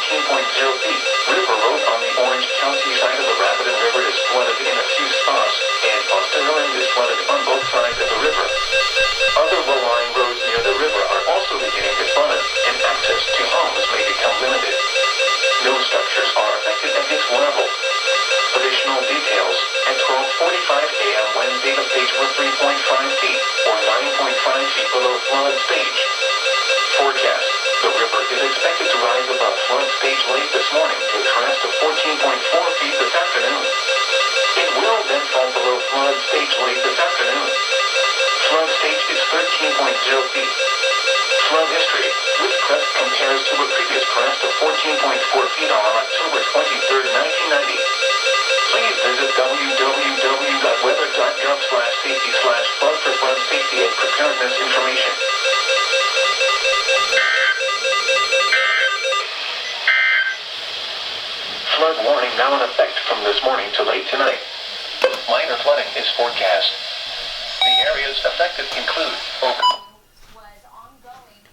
feet. River Road on the Orange County side of the Rapidan River is flooded in a few spots, and Boston Island is flooded on both sides of the river. Other low-lying roads near the river are also beginning to flood, and access to homes may become limited. No structures are affected at this level. Additional details, at 12:45 a.m. Wednesday the stage was 3.5 feet, or 9.5 feet below flood stage. Forecast, the river is expected to rise above flood stage late this morning to a crest of 14.4 feet this afternoon. It will then fall below flood stage late this afternoon. Flood stage is 13.0 feet. Flood history, this crest compares to a previous crest of 14.4 feet on October 23, 1990. Please visit www.weather.gov/safety/flood for flood safety and preparedness information. Flood warning now in effect from this morning to late tonight. Minor flooding is forecast. The areas affected include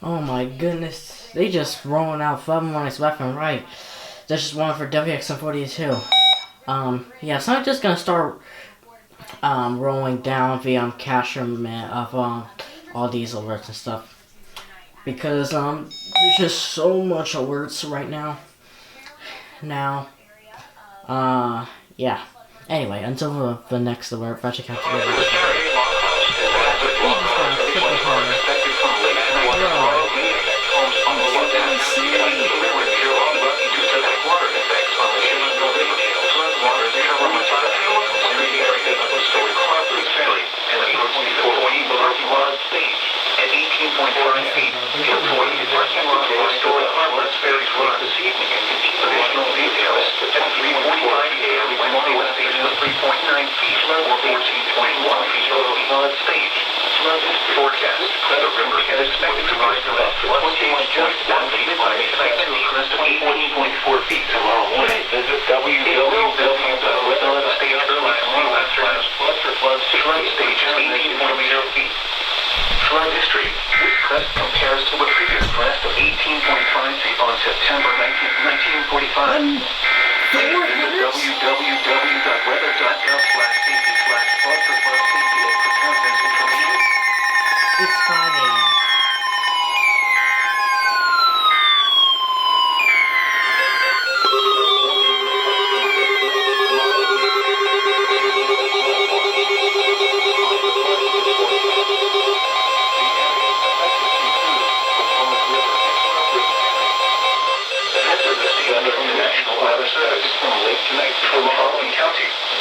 Oh my goodness, they just rolling out flood warnings left and right. There's just one for WXM42. Yeah, so I'm just gonna start rolling down the cachement of all these alerts and stuff, because there's just so much alerts right now. Yeah. Anyway, until the next alert, Fletcher County. Forecast. The river is expected to rise above flood stage just 1 feet by tonight to a crest of 18.4 feet tomorrow morning. Visit www.flood stage 18.0 feet. Flood history. This crest compares to a previous crest of 18.5 feet on September 1945. Please visit www.weather.gov/safety/flood for flood safety and preparedness information. It's 5 a.m.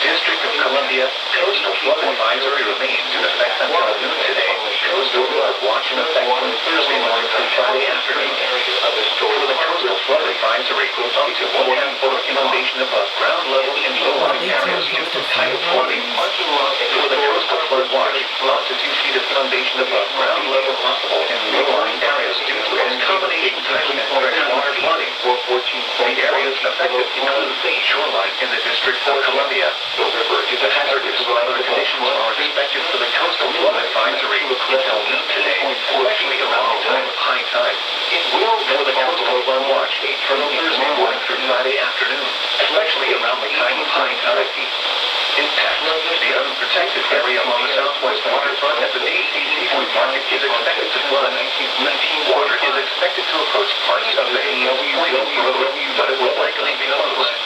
District of Columbia, coastal flood advisory remains in effect until noon today. Coastal flood watch in effect from Thursday morning through Friday afternoon. For the coastal flood advisory, up to 1.5 foot of inundation above ground level in low-lying areas due to tidal flooding. For the coastal flood watch, up to 2 feet of inundation above ground level possible in low-lying areas due to a combination tidal and freshwater flooding. The areas affected include the shoreline in the District of Columbia. The river is a hazardous weather conditions are expected for the coastal flood advisory until noon today, especially around the time of high tide. It will for the coastal flood watch from Thursday morning through Friday afternoon, especially around the time of high tide. Impact. The unprotected area along the southwest waterfront at the DC Seafood Market is expected to flood. Water is expected to approach parts of the Point Road, but it will likely be closed.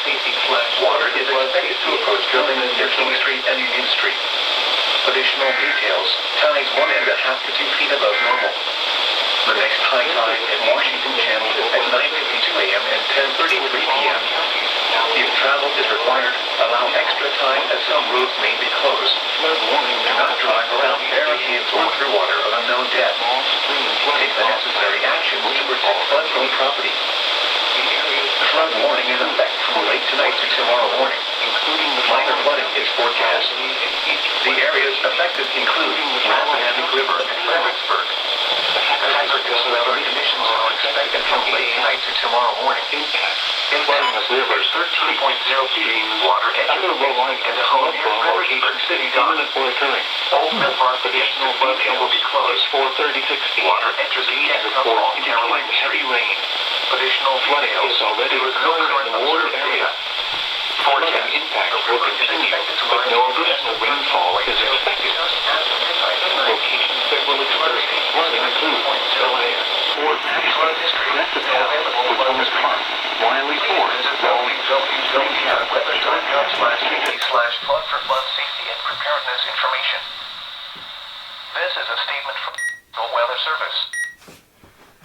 Water is expected to approach buildings near King Street and Union Street. Additional details. Tides 1.5 to 2 feet above normal. The next high tide at Washington Channel is at 9:52 a.m. and 10:33 p.m. If travel is required, allow extra time as some roads may be closed. Do not drive around barricades or through water of unknown depth. Take the necessary actions to protect flood-prone property. Flood warning in effect from late tonight to tomorrow morning. Minor flooding is forecast. The areas affected include Rappahannock River and Fredericksburg. Hazardous weather conditions are expected from late tonight to tomorrow morning. Flooding of rivers 13.0 feet. Water enters the line and the home from Fredericksburg City Dock. Old Park additional flooding will be closed. 4:36 p.m. Water enters the Carolina Street. Heavy rain. Additional flooding is already occurring in the warned area. Forecast impact will continue, but no additional rainfall is expected. Locations that will experience flooding include Delaware, Fort Flood History, Woodlands Park, Wiley Ford, www.weather.gov/cc/flood for flood safety and preparedness information. This is a statement from the Weather Service.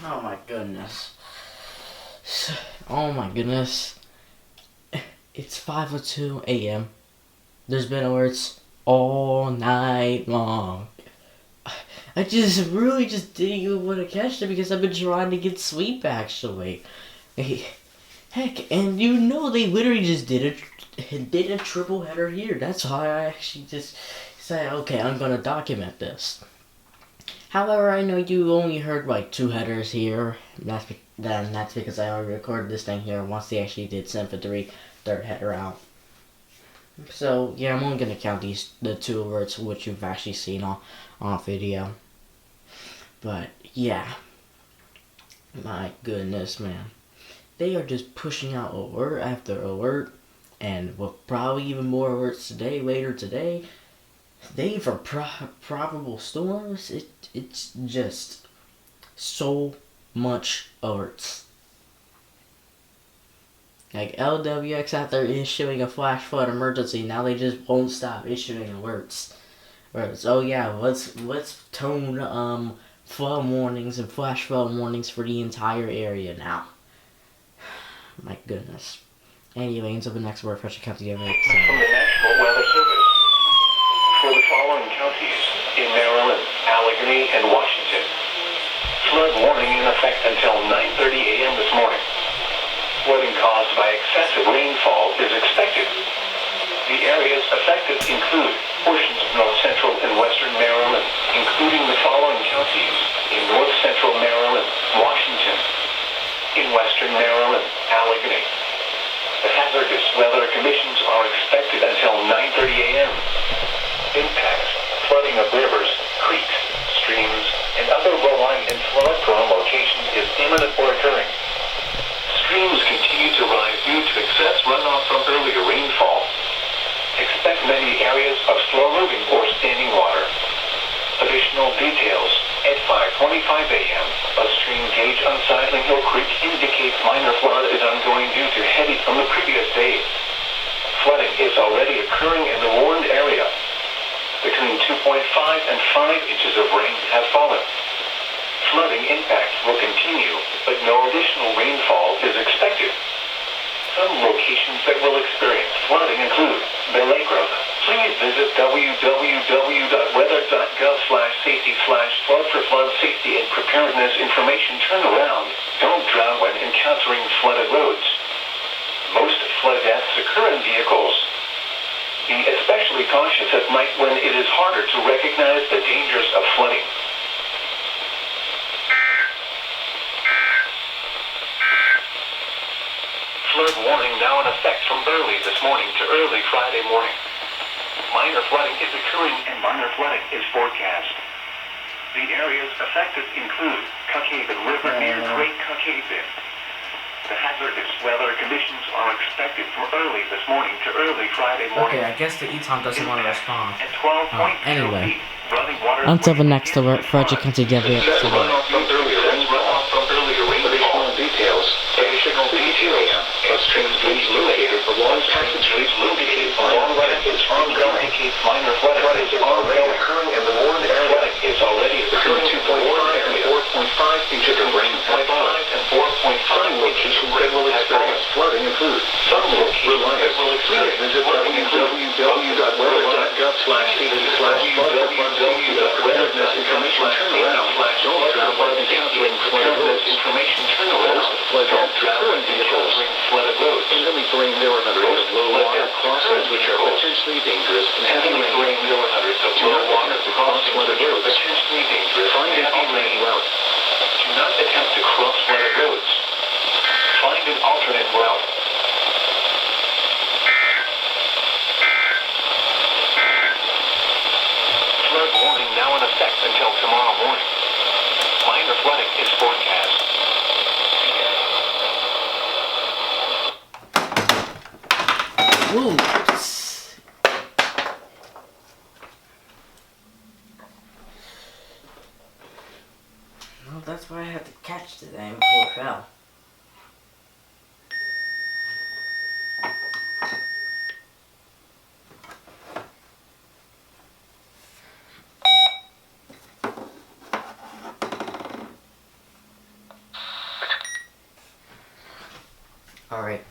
Oh my goodness. Oh my goodness. It's 5:02 a.m. There's been alerts all night long. I just really didn't even want to catch them because I've been trying to get sleep actually. Heck, and you know they literally just did a triple header here. That's why I actually just said, okay, I'm gonna document this. However, I know you only heard like 2 headers here. That's because I already recorded this thing here once they actually did send for the 3rd header out. So yeah, I'm only gonna count the 2 alerts which you've actually seen on video. But yeah, my goodness, man, they are just pushing out alert after alert, and with probably even more alerts later today. They for probable storms. It's just so much alerts. Like LWX, after issuing a flash flood emergency, now they just won't stop issuing alerts. Oh yeah, let's tone flood warnings and flash flood warnings for the entire area now. My goodness. Anyway, until the next word, Fletcher County. From the National Weather Service. For the following counties in Maryland, Allegheny, and Washington, flood warning in effect until 9:30 a.m. this morning. Flooding caused by excessive rainfall is expected. The areas affected include portions of north central and western Maryland, including the following counties in north central Maryland, Washington, in western Maryland, Allegheny. The hazardous weather conditions are expected until 9:30 a.m. Impacts, flooding of rivers, creeks, streams, and other low-lying and flood-prone locations is imminent or occurring. Streams continue to rise due to excess runoff from earlier rainfall. Expect many areas of slow-moving or standing water. Additional details. At 5:25 a.m., a stream gauge on Sidling Hill Creek indicates minor flood is ongoing due to heavy from the previous days. Flooding is already occurring in the warned area. Between 2.5 and 5 inches of rain have fallen. Flooding impact will continue, but no additional rainfall is expected. Some locations that will experience flooding include Belay Grove. Please visit www.weather.gov/safety/flood for flood safety and preparedness information. Turn around. Don't drown when encountering flooded roads. Most flood deaths occur in vehicles. Be especially cautious at night when it is harder to recognize the dangers of flooding. Flood warning now in effect from early this morning to early Friday morning. Minor flooding is occurring and minor flooding is forecast. The areas affected include Cuckhaven River near Great Cuckhaven. The hazardous weather conditions are expected from early this morning to early Friday morning. Okay, I guess the Eton doesn't want to respond. At 12.0 Anyway, feet, running water until the next alert, Fletcher County. Runoff from earlier rainfall. Additional details. Additional details. A stream gauge located along passage gauge located along right is ongoing. Indicates minor flooding is already occurring in the warned area. Flooding is already occurring in the warned area. 4.5 inches of rain have fallen. And 4.5 locations that will experience flooding include some locations that will experience flooding include www.weather.gov/cc/flood information. Turn around. Don't drown when encountering flooded roads. Information. Turn around. Flood occurring vehicles. Flooded roads. In heavy rain, there are hundreds of low water crossings which are potentially dangerous. In heavy rain, there are hundreds of low water crossings which are potentially dangerous. Find an alternate route. Do not attempt to cross flooded roads. Find an alternate route. Flood warning now in effect until tomorrow morning. Minor flooding is forecast. Ooh. Well, that's why I had to catch the thing before it fell. Alright.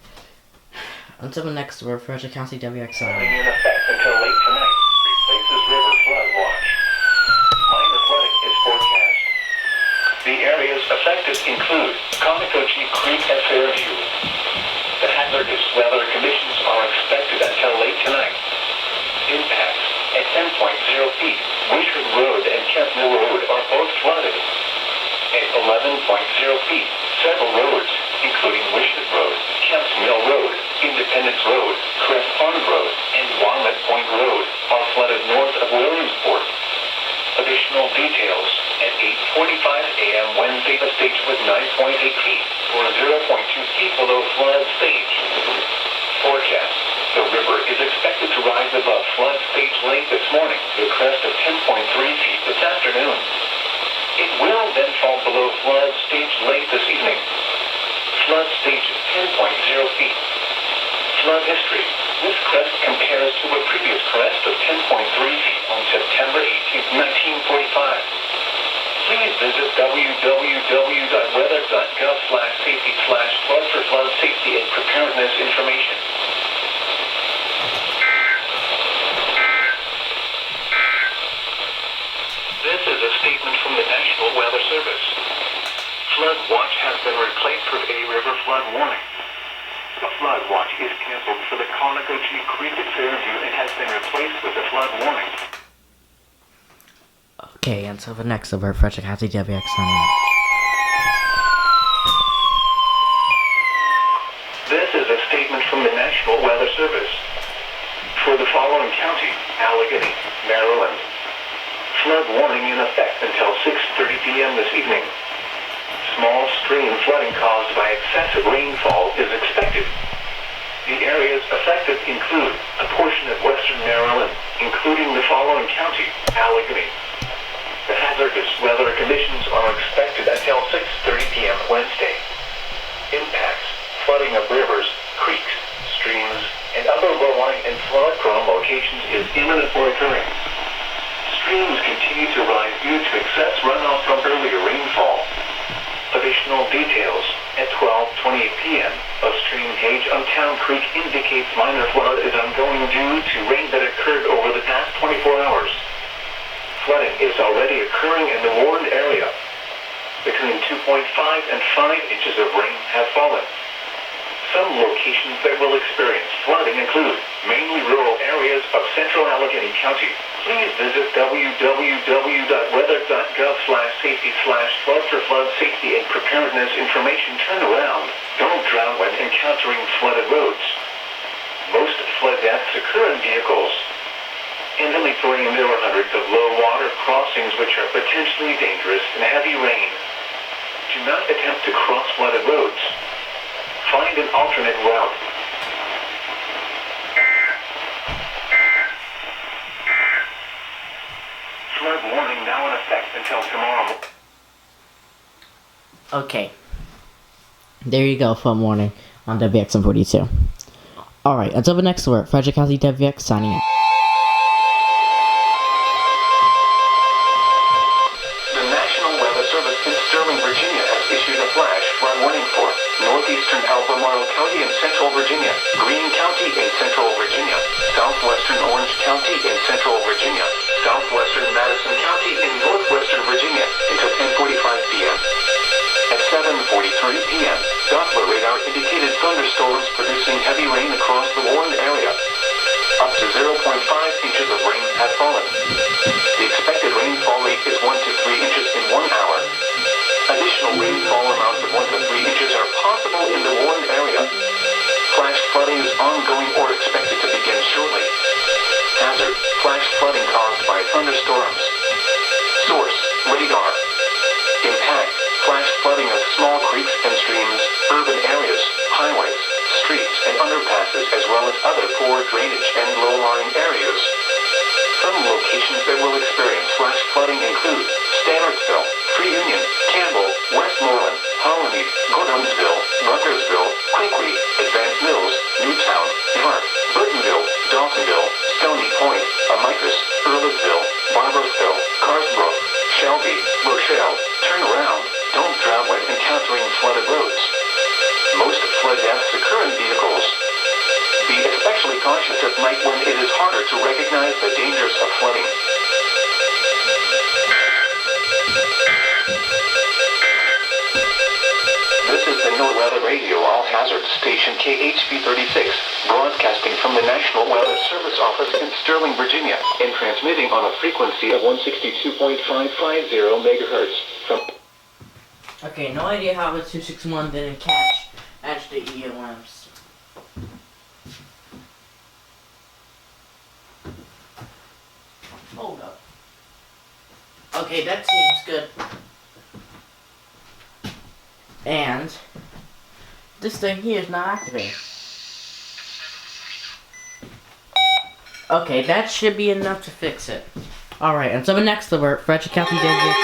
Until the next word, Frederick County WXI. In effect until late tonight, replaces river flood watch. Minor flooding is forecast. The areas affected include Conococheague Creek at Fairview. The hazardous weather conditions are expected until late tonight. Impacts at 10.0 feet. Wishart Road and Kent Mill Road are both flooded. At 11.0 feet, several roads, including Wishart Road, Kent Mill Road, Independence Road, Crest Pond Road, and Walnut Point Road, are flooded north of Williamsport. Additional details: at 8:45 a.m. Wednesday, the stage was 9.8 feet, or 0.2 feet below flood stage. Forecast: the river is expected to rise above flood stage late this morning to a crest of 10.3 feet this afternoon. It will then fall below flood stage late this evening. Flood stage is 10.0 feet. Flood history: this crest compares to a previous crest of 10.3 feet on September 18, 1945. Please visit www.weather.gov/safety/flood for flood safety and preparedness information. This is a statement from the National Weather Service. Flood watch has been replaced with a river flood warning. The flood watch is canceled for the Conococheague Creek at Fairview and has been replaced with a flood warning. Okay, until the next over, Frederick County WXI. This is a statement from the National Weather Service. For the following county: Allegheny, Maryland. Flood warning in effect until 6:30 p.m. this evening. Small stream flooding caused by excessive rainfall is expected. The areas affected include a portion of western Maryland, including the following county: Allegheny. The hazardous weather conditions are expected until 6:30 p.m. Wednesday. Impacts: flooding of rivers, creeks, streams, and other low-lying and flood-prone locations is imminent or occurring. Streams continue to rise due to excess runoff from earlier rainfall. Additional details: at 12:28 p.m., a stream gauge on Town Creek indicates minor flood is ongoing due to rain that occurred over the past 24 hours. Flooding is already occurring in the warned area. Between 2.5 and 5 inches of rain have fallen. Some locations that will experience flooding include mainly rural areas of central Allegheny County. Please visit www.weather.gov/safety/flood for flood safety and preparedness information. Turn around. Don't drown when encountering flooded roads. Most flood deaths occur in vehicles. In the Lithuanian, there are hundreds of low water crossings which are potentially dangerous in heavy rain. Do not attempt to cross flooded roads. Find an alternate route. Flood warning now in effect until tomorrow. Okay. There you go, flood warning on WXM42. Alright, until the next word, Frederick County WX signing out. The National Weather Service in Sterling, Virginia has issued a flash flood warning for northeastern Albemarle County in central Virginia, Greene County in central Virginia, southwestern Orange County in central Virginia, southwestern Madison County in northwestern Virginia until 10:45 p.m. At 7:43 p.m., Doppler radar indicated thunderstorms producing heavy rain across the warned area. Up to 0.5 inches of rain have fallen. The expected rainfall rate is 1 to 3 inches in 1 hour. Additional rainfall amounts of 1 to 3 inches are possible in the warned area. Flash flooding is ongoing or expected to begin shortly. Hazard: flash flooding caused by thunderstorms. Source: radar. Impact: flash flooding of small creeks and streams, urban areas, highways, streets, and underpasses. underpasses as well as other poor drainage and low-lying areas. Some locations that will experience flash flooding include Stanardsville, Free Union, Campbell, Westmoreland, Hollymead, Gordonsville, Rutgersville, Quincy, Advanced Mills, Newtown, Hart, Burtonville, Dawsonville, Stony Point, Amicus, Earlsville, Barbersville, Carsbrook, Shelby, Rochelle. Turn around, don't drown when encountering flooded roads. Most flood deaths occur in vehicles. Be especially cautious at night when it is harder to recognize the dangers of flooding. This is the NOAA Weather Radio All-Hazard Station KHV-36, broadcasting from the National Weather Service Office in Sterling, Virginia, and transmitting on a frequency of 162.550 megahertz from... Okay, no idea how the 261 didn't catch the ELMs. Hold up. Okay, that seems good. And this thing here is not activating. Okay, that should be enough to fix it. Alright, and so the next alert, Frederick County David.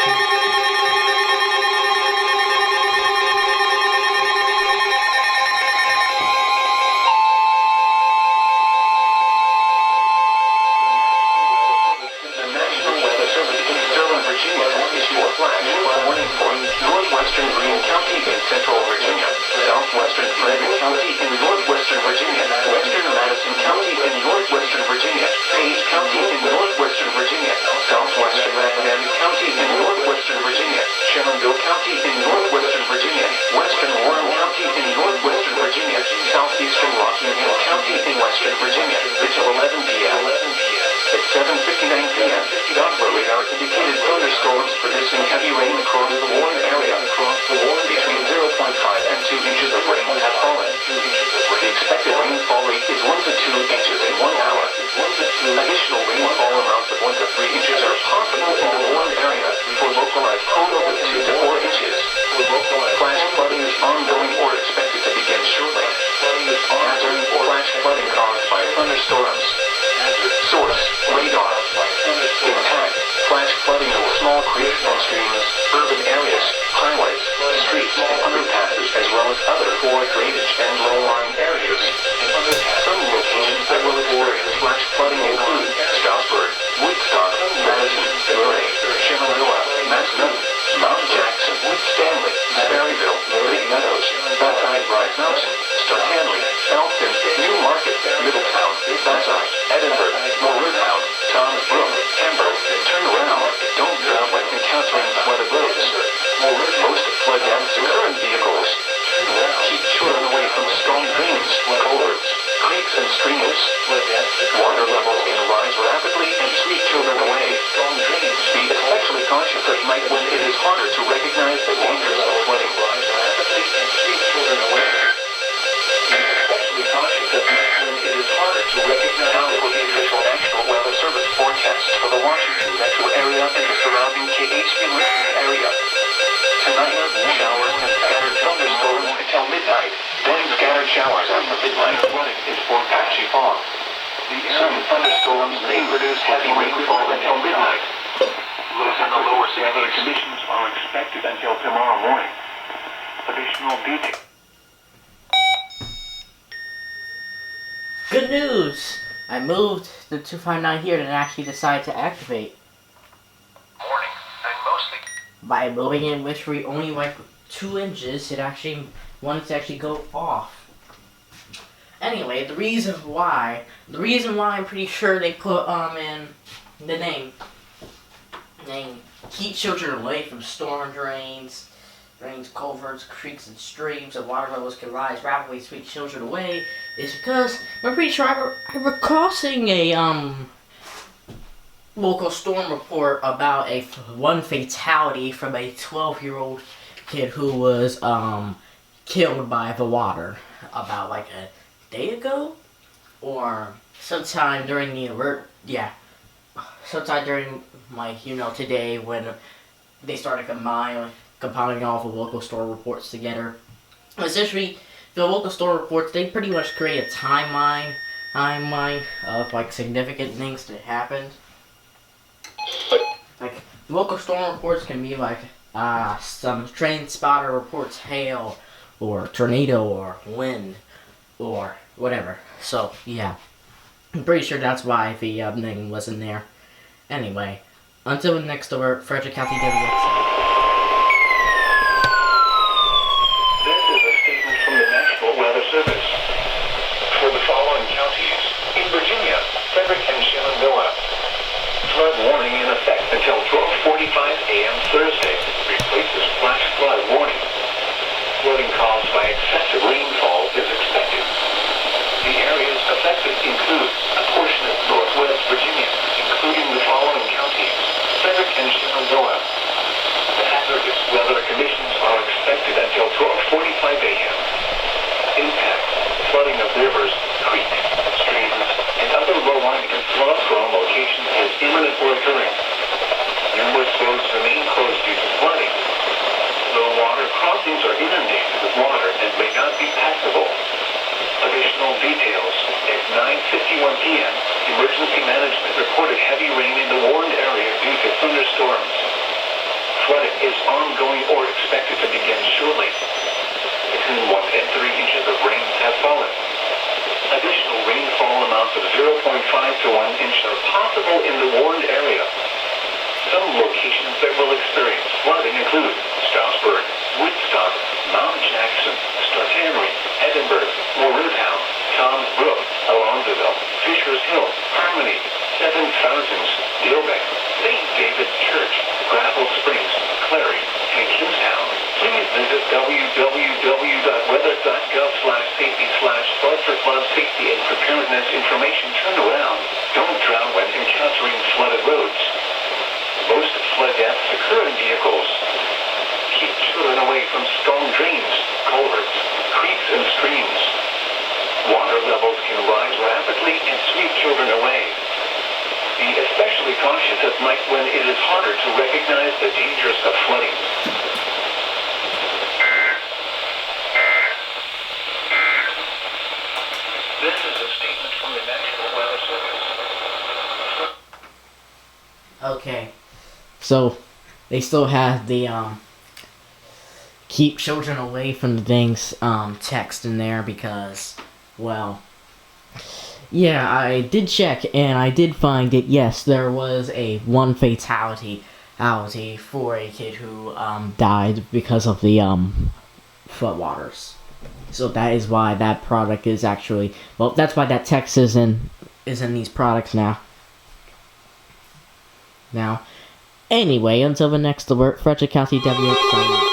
Good news! I moved the 259 here and actually decided to activate. Morning, and mostly... By moving it literally only like 2 inches, it actually wanted to actually go off. Anyway, the reason why I'm pretty sure they put in the name, keep children away from storm drains, culverts, creeks, and streams, and water levels can rise rapidly to sweep children away, is because I'm pretty sure I recall seeing a local storm report about one fatality from a 12-year-old kid who was killed by the water about like a day ago, or sometime during the alert. Yeah, sometime during today when they started compiling all the local storm reports together. Essentially, the local storm reports, they pretty much create a timeline of like significant things that happened. Like local storm reports can be like some train spotter reports hail or tornado or wind or whatever. So yeah, I'm pretty sure that's why the name wasn't there. Anyway, until the next alert, Frederick County WX. Weather Service. For the following counties, in Virginia, Frederick and Shenandoah. Flood warning in effect until 12:45 a.m. Thursday. Replaces flash flood warning. Flooding caused by excessive rainfall is expected. The areas affected include a portion of northwest Virginia, including the following counties, Frederick and Shenandoah. The hazardous weather conditions are expected until 12:45 a.m. Impact, flooding of rivers, creeks, streams, and other low-lying and flood-prone locations is imminent or occurring. Numerous roads remain closed due to flooding. Low water crossings are inundated with water and may not be passable. Additional details. At 9:51 p.m., emergency management reported heavy rain in the warned area due to thunderstorms. Flooding is ongoing or expected to begin shortly. Between 1 and 3 inches of rain have fallen. Additional rainfall amounts of 0.5 to 1 inch are possible in the warned area. Some locations that will experience flooding include Strasburg, Woodstock, Mount Jackson, Stratham, Edinburgh, Morristown, Toms Brook, Alonzaville, Fishers Hill, Harmony, Seven Fountains, Dilbeck, St. David's Church, Gravel Springs, Clary, and Kingstown. Please visit www.weather.gov/safety/flood for flood safety and preparedness information. Turn around. Don't drown when encountering flooded roads. Most flood deaths occur in vehicles. Keep children away from stone drains, culverts, creeks, and streams. Water levels can rise rapidly and sweep children away. Be especially cautious at night when it is harder to recognize the dangers of flooding. This is a statement from the National Weather Service. Okay, so they still have the keep children away from the things text in there because, well, yeah, I did check and I did find that yes, there was one fatality for a kid who died because of the floodwaters. So that is why that product is actually, well, that's why that text is in these products now. Anyway, until the next alert, Frederick County WX.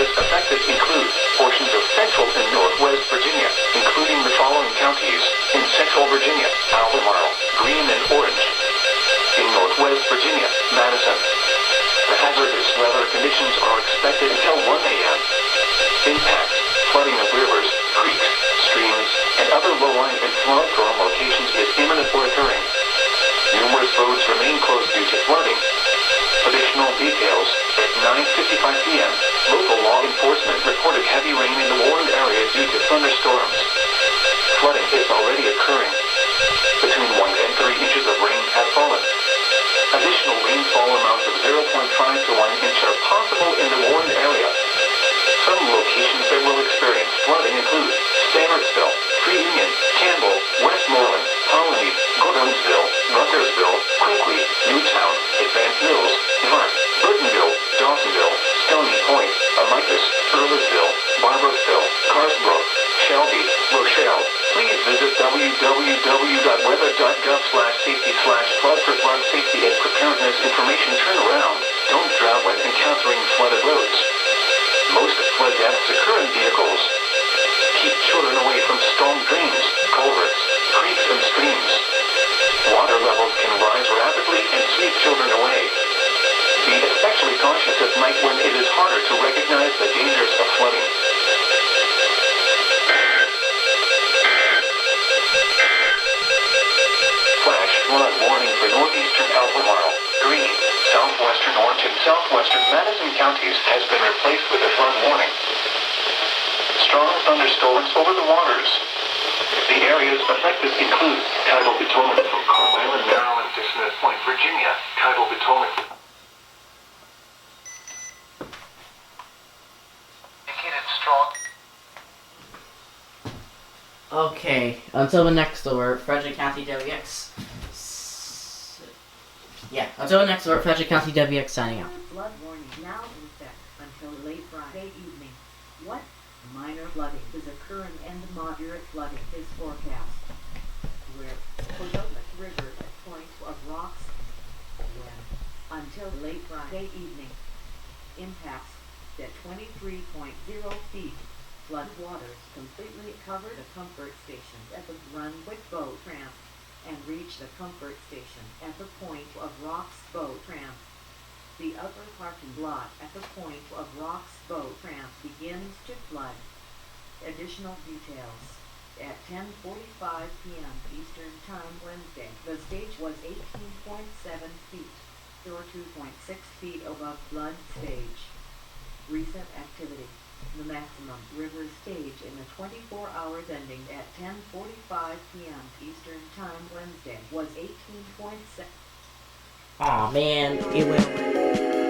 Affected include portions of central and northwest Virginia, including the following counties. In central Virginia, Albemarle, green and orange. In northwest Virginia, Madison. The hazardous weather conditions are expected until 1 a.m. Impacts, flooding of rivers, creeks, streams, and other low-lying and flood-prone locations is imminent or occurring. Numerous roads remain closed due to flooding. Additional details. At 9:55 p.m., local law enforcement reported heavy rain in the warned area due to thunderstorms. Flooding is already occurring. Between 1 and 3 inches of rain have fallen. Additional rainfall amounts of 0.5 to 1 inch are possible in the warned area. Some locations that will experience flooding include Stanardsville, Free Union, Campbell, Westmoreland, Colony, Goodhamsville, Ruckersville, Quigley, Newtown, Advance Mills, Hart, Burtonville, Dawsonville, Stony Point, Amicus, Earlsville, Barbersville, Carsbrook, Shelby, Rochelle. Please visit www.weather.gov/safety/flood for flood safety and preparedness information. Turn around. Don't drown when encountering flooded roads. Most flood deaths occur in vehicles. Keep children away from storm drains, culverts, creeks, and streams. Water levels can rise rapidly and sweep children away. Be especially cautious at night when it is harder to recognize the dangers of flooding. Flash flood warning for northeastern Albemarle, Green, southwestern Orange, and southwestern Madison counties has been replaced with a flood warning. Strong thunderstorms over the waters. The areas affected include tidal Potomac from Carlisle and Maryland to Smith Point, Virginia, tidal Potomac. Indicated strong. Okay, until the next alert, Frederick County WX. Until the next alert, Frederick County WX signing out. Flood warning now in effect until late Friday evening. What? Minor flooding is occurring and moderate flooding is forecast. Where Potomac River at point of rocks. When? Until late Friday evening. Impacts at 23.0 feet. Flood waters completely cover the comfort station at the Brunswick boat ramp and reach the comfort station at the Point of Rocks boat ramp. The upper parking lot at the Point of Rocks boat ramp begins to flood. Additional details. At 10:45 p.m. Eastern Time Wednesday, the stage was 18.7 feet, or 2.6 feet above flood stage. Recent activity. The maximum river stage in the 24 hours ending at 10:45 p.m. Eastern Time Wednesday was 18.6. Aw man, it went.